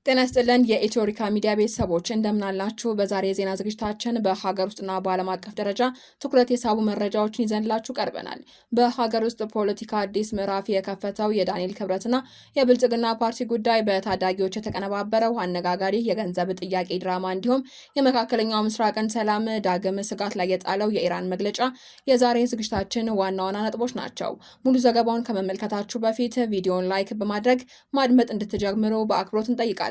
ጤና ይስጥልን የኢትዮሪካ ሚዲያ ቤተሰቦች እንደምናላችሁ። በዛሬ የዜና ዝግጅታችን በሀገር ውስጥና በዓለም አቀፍ ደረጃ ትኩረት የሳቡ መረጃዎችን ይዘንላችሁ ቀርበናል። በሀገር ውስጥ ፖለቲካ አዲስ ምዕራፍ የከፈተው የዳንኤል ክብረትና የብልጽግና ፓርቲ ጉዳይ፣ በታዳጊዎች የተቀነባበረው አነጋጋሪ የገንዘብ ጥያቄ ድራማ፣ እንዲሁም የመካከለኛው ምስራቅን ሰላም ዳግም ስጋት ላይ የጣለው የኢራን መግለጫ የዛሬ ዝግጅታችን ዋና ዋና ነጥቦች ናቸው። ሙሉ ዘገባውን ከመመልከታችሁ በፊት ቪዲዮን ላይክ በማድረግ ማድመጥ እንድትጀምሩ በአክብሮት እንጠይቃለን።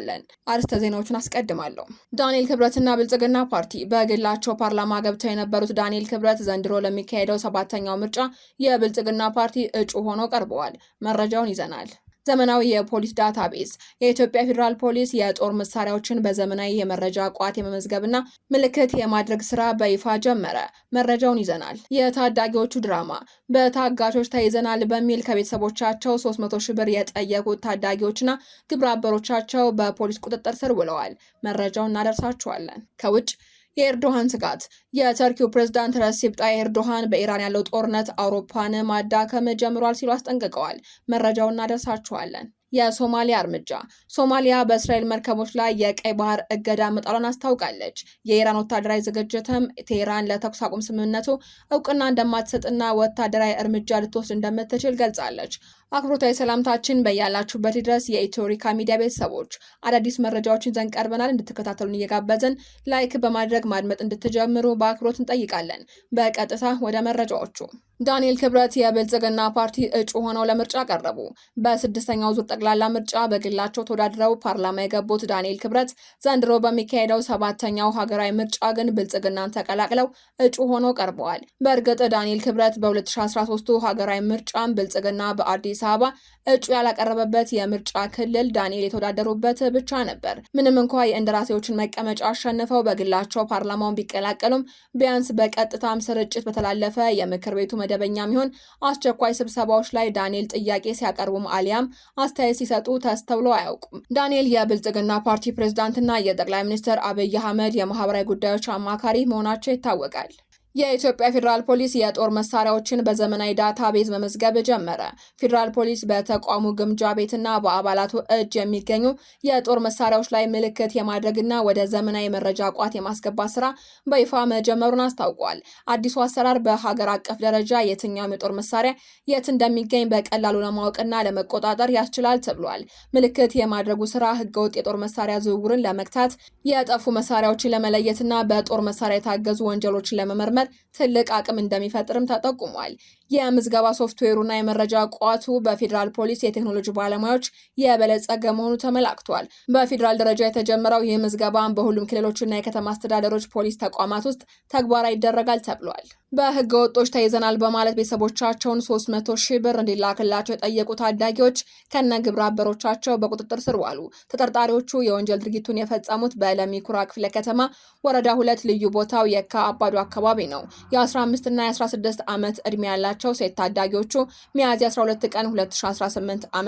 አርስተ ዜናዎችን አስቀድማለሁ። ዳንኤል ክብረትና ብልጽግና ፓርቲ በግላቸው ፓርላማ ገብተው የነበሩት ዳንኤል ክብረት ዘንድሮ ለሚካሄደው 7ኛው ምርጫ የብልጽግና ፓርቲ እጩ ሆኖ ቀርበዋል። መረጃውን ይዘናል። ዘመናዊ የፖሊስ ዳታቤዝ። የኢትዮጵያ ፌዴራል ፖሊስ የጦር መሳሪያዎችን በዘመናዊ የመረጃ ቋት የመመዝገብና ምልክት የማድረግ ስራ በይፋ ጀመረ። መረጃውን ይዘናል። የታዳጊዎቹ ድራማ። በታጋቾች ተይዘናል በሚል ከቤተሰቦቻቸው 300 ሺህ ብር የጠየቁት ታዳጊዎችና ግብረ አበሮቻቸው በፖሊስ ቁጥጥር ስር ውለዋል። መረጃውን እናደርሳችኋለን። ከውጭ የኤርዶሃን ስጋት። የተርኪው ፕሬዝዳንት ረሲፕ ጣይብ ኤርዶሃን በኢራን ያለው ጦርነት አውሮፓን ማዳከም ጀምሯል ሲሉ አስጠንቅቀዋል። መረጃውን እናደርሳችኋለን። የሶማሊያ እርምጃ። ሶማሊያ በእስራኤል መርከቦች ላይ የቀይ ባህር እገዳ መጣሏን አስታውቃለች። የኢራን ወታደራዊ ዝግጅትም ቴህራን ለተኩስ አቁም ስምምነቱ እውቅና እንደማትሰጥና ወታደራዊ እርምጃ ልትወስድ እንደምትችል ገልጻለች። አክብሮታዊ ሰላምታችን በያላችሁበት ድረስ የኢትዮሪካ ሚዲያ ቤተሰቦች አዳዲስ መረጃዎችን ይዘን ቀርበናል። እንድትከታተሉን እየጋበዝን ላይክ በማድረግ ማድመጥ እንድትጀምሩ በአክብሮት እንጠይቃለን። በቀጥታ ወደ መረጃዎቹ። ዳንኤል ክብረት የብልጽግና ፓርቲ እጩ ሆነው ለምርጫ ቀረቡ። በስድስተኛው ዙር ጠቅላላ ምርጫ በግላቸው ተወዳድረው ፓርላማ የገቡት ዳንኤል ክብረት ዘንድሮ በሚካሄደው 7ኛው ሀገራዊ ምርጫ ግን ብልጽግናን ተቀላቅለው እጩ ሆነው ቀርበዋል። በእርግጥ ዳንኤል ክብረት በ2013 ሀገራዊ ምርጫም ብልጽግና በአዲስ አበባ እጩ ያላቀረበበት የምርጫ ክልል ዳንኤል የተወዳደሩበት ብቻ ነበር። ምንም እንኳ የእንደራሴዎችን መቀመጫ አሸንፈው በግላቸው ፓርላማውን ቢቀላቀሉም ቢያንስ በቀጥታም ስርጭት በተላለፈ የምክር ቤቱ መደበኛ ሚሆን አስቸኳይ ስብሰባዎች ላይ ዳንኤል ጥያቄ ሲያቀርቡም አሊያም አስተያየት ሲሰጡ ተስተውለው አያውቁም። ዳንኤል የብልጽግና ፓርቲ ፕሬዝዳንትና የጠቅላይ ሚኒስትር አብይ አህመድ የማህበራዊ ጉዳዮች አማካሪ መሆናቸው ይታወቃል። የኢትዮጵያ ፌዴራል ፖሊስ የጦር መሳሪያዎችን በዘመናዊ ዳታቤዝ መመዝገብ ጀመረ። ፌዴራል ፖሊስ በተቋሙ ግምጃ ቤትና በአባላቱ እጅ የሚገኙ የጦር መሳሪያዎች ላይ ምልክት የማድረግና ወደ ዘመናዊ መረጃ ቋት የማስገባት ስራ በይፋ መጀመሩን አስታውቋል። አዲሱ አሰራር በሀገር አቀፍ ደረጃ የትኛውም የጦር መሳሪያ የት እንደሚገኝ በቀላሉ ለማወቅና ለመቆጣጠር ያስችላል ተብሏል። ምልክት የማድረጉ ስራ ህገወጥ የጦር መሳሪያ ዝውውርን ለመግታት፣ የጠፉ መሳሪያዎችን ለመለየትና በጦር መሳሪያ የታገዙ ወንጀሎችን ለመመርመር ትልቅ አቅም እንደሚፈጥርም ተጠቁሟል። የምዝገባ ሶፍትዌሩና የመረጃ ቋቱ በፌዴራል ፖሊስ የቴክኖሎጂ ባለሙያዎች የበለጸገ መሆኑ ተመላክቷል። በፌዴራል ደረጃ የተጀመረው ይህ ምዝገባ በሁሉም ክልሎችና የከተማ አስተዳደሮች ፖሊስ ተቋማት ውስጥ ተግባራዊ ይደረጋል ተብሏል። በህገ ወጦች ተይዘናል በማለት ቤተሰቦቻቸውን 300 ሺህ ብር እንዲላክላቸው የጠየቁ ታዳጊዎች ከነ ግብረ አበሮቻቸው በቁጥጥር ስር ዋሉ። ተጠርጣሪዎቹ የወንጀል ድርጊቱን የፈጸሙት በለሚ ኩራ ክፍለ ከተማ ወረዳ 2 ልዩ ቦታው የካ አባዶ አካባቢ ነው። የ15 እና የ16 ዓመት ዕድሜ ያላቸው ሴት ታዳጊዎቹ ሚያዝያ 12 ቀን 2018 ዓ.ም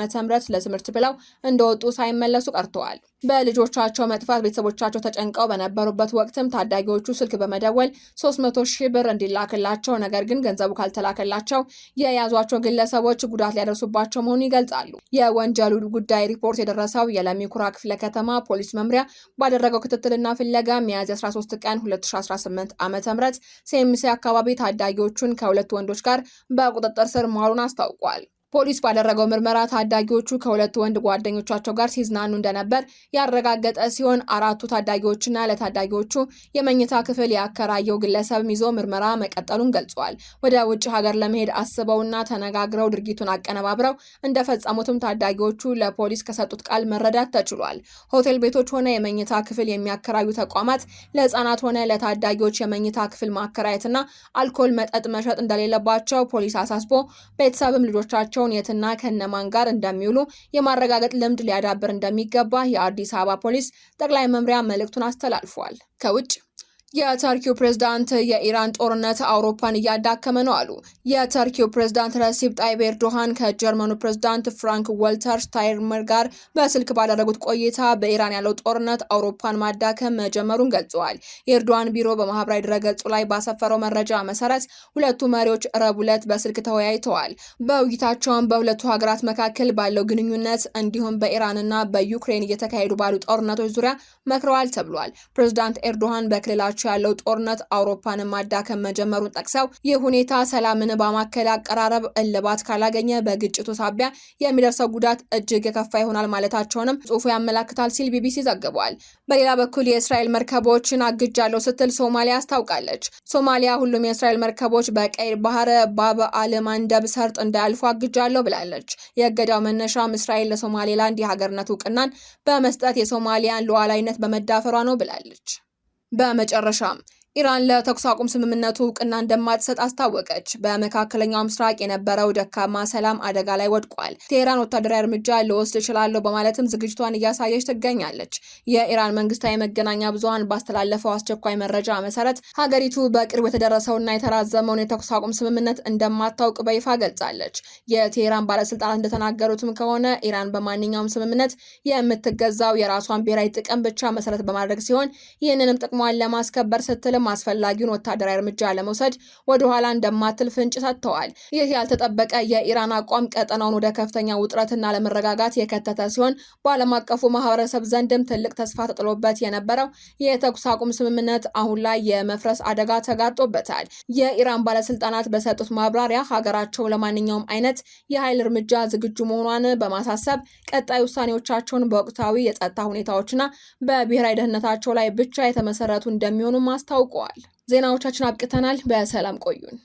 ለትምህርት ብለው እንደወጡ ሳይመለሱ ቀርተዋል። በልጆቻቸው መጥፋት ቤተሰቦቻቸው ተጨንቀው በነበሩበት ወቅትም ታዳጊዎቹ ስልክ በመደወል 300 ሺህ ብር እንዲላክላቸው፣ ነገር ግን ገንዘቡ ካልተላከላቸው የያዟቸው ግለሰቦች ጉዳት ሊያደርሱባቸው መሆኑን ይገልጻሉ። የወንጀሉ ጉዳይ ሪፖርት የደረሰው የለሚ ኩራ ክፍለ ከተማ ፖሊስ መምሪያ ባደረገው ክትትልና ፍለጋ ሚያዝያ 13 ቀን 2018 ዓ.ም ሴምሴ አካባቢ ታዳጊዎቹን ከሁለት ወንዶች ጋር በቁጥጥር ስር መዋሉን አስታውቋል። ፖሊስ ባደረገው ምርመራ ታዳጊዎቹ ከሁለት ወንድ ጓደኞቻቸው ጋር ሲዝናኑ እንደነበር ያረጋገጠ ሲሆን አራቱ ታዳጊዎችና ለታዳጊዎቹ የመኝታ ክፍል ያከራየው ግለሰብ ይዞ ምርመራ መቀጠሉን ገልጿል። ወደ ውጭ ሀገር ለመሄድ አስበውና ተነጋግረው ድርጊቱን አቀነባብረው እንደፈጸሙትም ታዳጊዎቹ ለፖሊስ ከሰጡት ቃል መረዳት ተችሏል። ሆቴል ቤቶች ሆነ የመኝታ ክፍል የሚያከራዩ ተቋማት ለህፃናት ሆነ ለታዳጊዎች የመኝታ ክፍል ማከራየትና አልኮል መጠጥ መሸጥ እንደሌለባቸው ፖሊስ አሳስቦ ቤተሰብም ልጆቻቸው የትና ከነማን ጋር እንደሚውሉ የማረጋገጥ ልምድ ሊያዳብር እንደሚገባ የአዲስ አበባ ፖሊስ ጠቅላይ መምሪያ መልእክቱን አስተላልፏል። ከውጭ የተርኪው ፕሬዝዳንት የኢራን ጦርነት አውሮፓን እያዳከመ ነው አሉ። የተርኪው ፕሬዝዳንት ረሲፕ ጣይብ ኤርዶሃን ከጀርመኑ ፕሬዝዳንት ፍራንክ ዋልተር ስታይንመር ጋር በስልክ ባደረጉት ቆይታ በኢራን ያለው ጦርነት አውሮፓን ማዳከም መጀመሩን ገልጸዋል። የኤርዶሃን ቢሮ በማህበራዊ ድረገጹ ላይ ባሰፈረው መረጃ መሰረት ሁለቱ መሪዎች ረቡዕ ዕለት በስልክ ተወያይተዋል። በውይይታቸውም በሁለቱ ሀገራት መካከል ባለው ግንኙነት እንዲሁም በኢራንና በዩክሬን እየተካሄዱ ባሉ ጦርነቶች ዙሪያ መክረዋል ተብሏል። ፕሬዝዳንት ኤርዶሃን በክልላቸው ያለው ጦርነት አውሮፓን ማዳከም መጀመሩን ጠቅሰው ይህ ሁኔታ ሰላምን በማከል አቀራረብ እልባት ካላገኘ በግጭቱ ሳቢያ የሚደርሰው ጉዳት እጅግ የከፋ ይሆናል ማለታቸውንም ጽሑፉ ያመላክታል ሲል ቢቢሲ ዘግቧል። በሌላ በኩል የእስራኤል መርከቦችን አግጃለሁ ስትል ሶማሊያ አስታውቃለች። ሶማሊያ ሁሉም የእስራኤል መርከቦች በቀይ ባህር ባብ አል ማንደብ ሰርጥ እንዳያልፉ አግጃለሁ ብላለች። የእገዳው መነሻም እስራኤል ለሶማሌላንድ የሀገርነት እውቅናን በመስጠት የሶማሊያን ሉዓላዊነት በመዳፈሯ ነው ብላለች። በመጨረሻም ኢራን ለተኩስ አቁም ስምምነቱ እውቅና እንደማትሰጥ አስታወቀች። በመካከለኛው ምስራቅ የነበረው ደካማ ሰላም አደጋ ላይ ወድቋል። ቴህራን ወታደራዊ እርምጃ ልወስድ እችላለሁ በማለትም ዝግጅቷን እያሳየች ትገኛለች። የኢራን መንግስታዊ መገናኛ ብዙሃን ባስተላለፈው አስቸኳይ መረጃ መሰረት ሀገሪቱ በቅርቡ የተደረሰውና የተራዘመውን የተኩስ አቁም ስምምነት እንደማታውቅ በይፋ ገልጻለች። የቴህራን ባለስልጣናት እንደተናገሩትም ከሆነ ኢራን በማንኛውም ስምምነት የምትገዛው የራሷን ብሔራዊ ጥቅም ብቻ መሰረት በማድረግ ሲሆን ይህንንም ጥቅሟን ለማስከበር ስትል አስፈላጊውን ወታደራዊ እርምጃ ለመውሰድ ወደ ኋላ እንደማትል ፍንጭ ሰጥተዋል። ይህ ያልተጠበቀ የኢራን አቋም ቀጠናውን ወደ ከፍተኛ ውጥረትና ለመረጋጋት የከተተ ሲሆን በዓለም አቀፉ ማህበረሰብ ዘንድም ትልቅ ተስፋ ተጥሎበት የነበረው የተኩስ አቁም ስምምነት አሁን ላይ የመፍረስ አደጋ ተጋርጦበታል። የኢራን ባለስልጣናት በሰጡት ማብራሪያ ሀገራቸው ለማንኛውም አይነት የኃይል እርምጃ ዝግጁ መሆኗን በማሳሰብ ቀጣይ ውሳኔዎቻቸውን በወቅታዊ የጸጥታ ሁኔታዎችና በብሔራዊ ደህንነታቸው ላይ ብቻ የተመሰረቱ እንደሚሆኑ አስታውቀዋል። ዜናዎቻችን አብቅተናል። በሰላም ቆዩን።